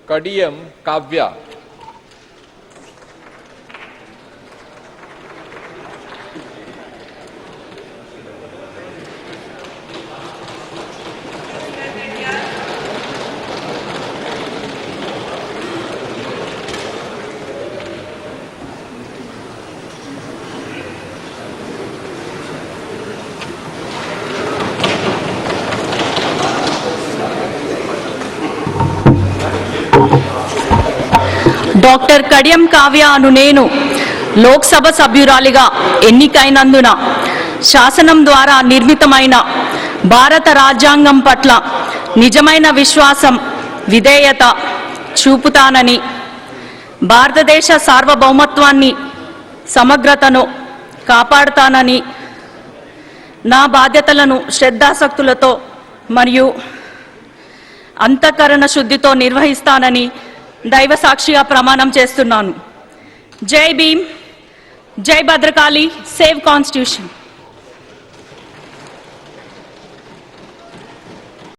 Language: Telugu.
కడియం కావ్య, డాక్టర్ కడియం కావ్య అను నేను లోక్సభ సభ్యురాలిగా ఎన్నికైనందున శాసనం ద్వారా నిర్మితమైన భారత రాజ్యాంగం పట్ల నిజమైన విశ్వాసం, విధేయత చూపుతానని, భారతదేశ సార్వభౌమత్వాన్ని, సమగ్రతను కాపాడుతానని, నా బాధ్యతలను శ్రద్ధాసక్తులతో మరియు అంతఃకరణ శుద్ధితో నిర్వహిస్తానని దైవ సాక్షిగా ప్రమాణం చేస్తున్నాను. జై భీమ్, జై భద్రకాళి, సేవ్ కాన్స్టిట్యూషన్.